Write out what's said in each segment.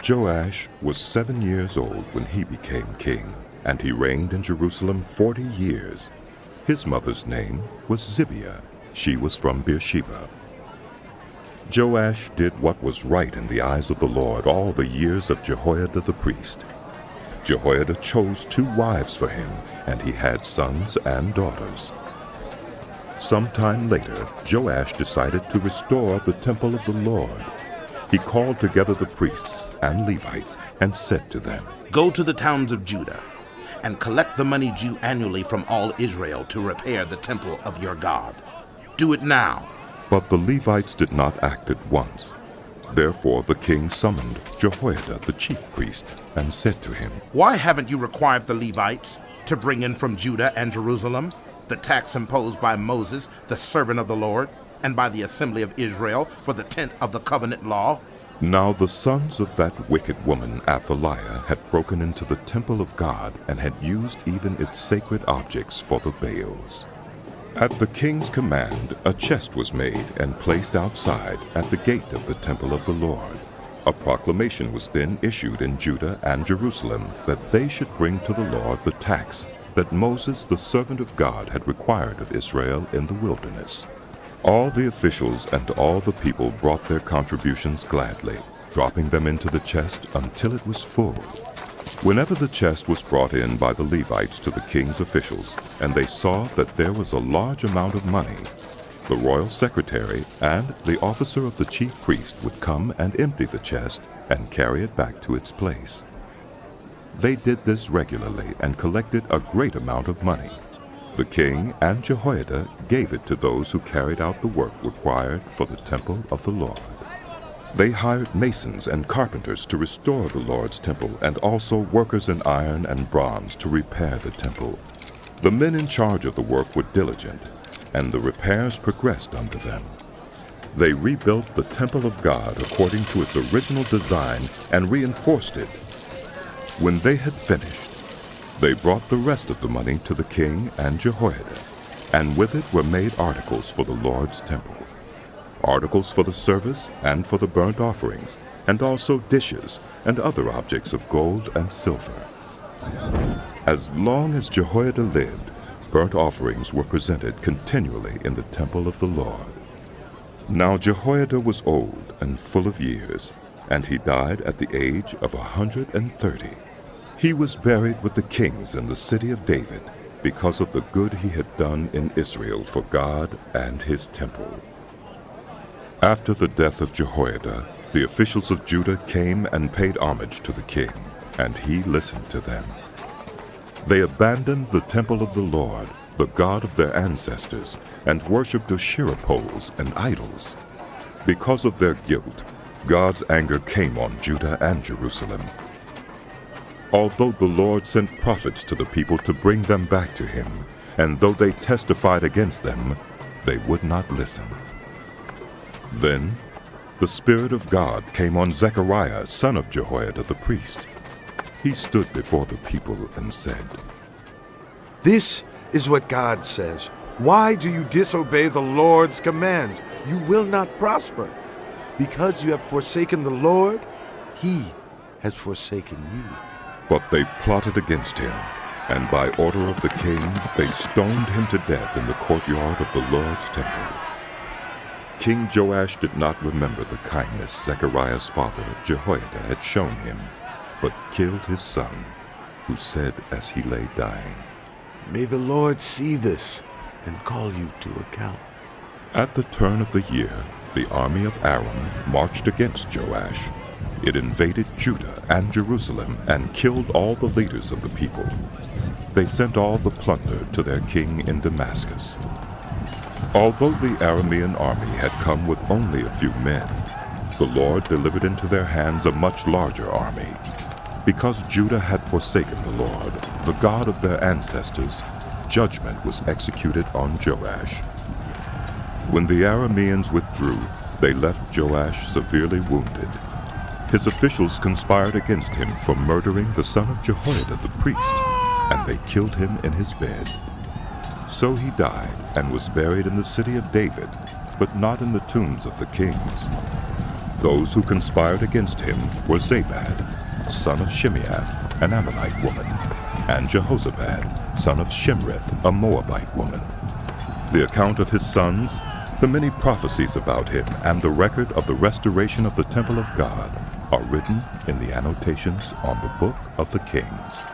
Joash was 7 years old when he became king, and he reigned in Jerusalem 40 years. His mother's name was Zibiah. She was from Beersheba. Joash did what was right in the eyes of the Lord all the years of Jehoiada the priest. Jehoiada chose 2 wives for him, and he had sons and daughters. Sometime later, Joash decided to restore the temple of the Lord. He called together the priests and Levites and said to them, "Go to the towns of Judah and collect the money due annually from all Israel to repair the temple of your God. Do it now." But the Levites did not act at once. Therefore the king summoned Jehoiada the chief priest and said to him, "Why haven't you required the Levites to bring in from Judah and Jerusalem the tax imposed by Moses, the servant of the Lord, and by the assembly of Israel for the tent of the covenant law?" Now the sons of that wicked woman Athaliah had broken into the temple of God and had used even its sacred objects for the Baals. At the king's command, a chest was made and placed outside at the gate of the temple of the Lord. A proclamation was then issued in Judah and Jerusalem that they should bring to the Lord the tax that Moses, the servant of God, had required of Israel in the wilderness. All the officials and all the people brought their contributions gladly, dropping them into the chest until it was full. Whenever the chest was brought in by the Levites to the king's officials, and they saw that there was a large amount of money, the royal secretary and the officer of the chief priest would come and empty the chest and carry it back to its place. They did this regularly and collected a great amount of money. The king and Jehoiada gave it to those who carried out the work required for the temple of the Lord. They hired masons and carpenters to restore the Lord's temple, and also workers in iron and bronze to repair the temple. The men in charge of the work were diligent, and the repairs progressed under them. They rebuilt the temple of God according to its original design and reinforced it. When they had finished, they brought the rest of the money to the king and Jehoiada, and with it were made articles for the Lord's temple, articles for the service and for the burnt offerings, and also dishes and other objects of gold and silver. As long as Jehoiada lived, burnt offerings were presented continually in the temple of the Lord. Now Jehoiada was old and full of years, and he died at the age of 130. He was buried with the kings in the city of David because of the good he had done in Israel for God and his temple. After the death of Jehoiada, the officials of Judah came and paid homage to the king, and he listened to them. They abandoned the temple of the Lord, the God of their ancestors, and worshipped Asherah poles and idols. Because of their guilt, God's anger came on Judah and Jerusalem. Although the Lord sent prophets to the people to bring them back to him, and though they testified against them, they would not listen. Then the Spirit of God came on Zechariah, son of Jehoiada the priest. He stood before the people and said, "This is what God says. Why do you disobey the Lord's commands? You will not prosper. Because you have forsaken the Lord, he has forsaken you." But they plotted against him, and by order of the king, they stoned him to death in the courtyard of the Lord's temple. King Joash did not remember the kindness Zechariah's father, Jehoiada, had shown him, but killed his son, who said as he lay dying, "May the Lord see this and call you to account." At the turn of the year, the army of Aram marched against Joash. It invaded Judah and Jerusalem and killed all the leaders of the people. They sent all the plunder to their king in Damascus. Although the Aramean army had come with only a few men, the Lord delivered into their hands a much larger army. Because Judah had forsaken the Lord, the God of their ancestors, judgment was executed on Joash. When the Arameans withdrew, they left Joash severely wounded. His officials conspired against him for murdering the son of Jehoiada the priest, and they killed him in his bed. So he died and was buried in the city of David, but not in the tombs of the kings. Those who conspired against him were Zabad, son of Shimeath, an Ammonite woman, and Jehozabad, son of Shimrith, a Moabite woman. The account of his sons, the many prophecies about him, and the record of the restoration of the temple of God are written in the annotations on the book of the Kings.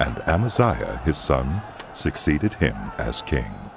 And Amaziah his son succeeded him as king.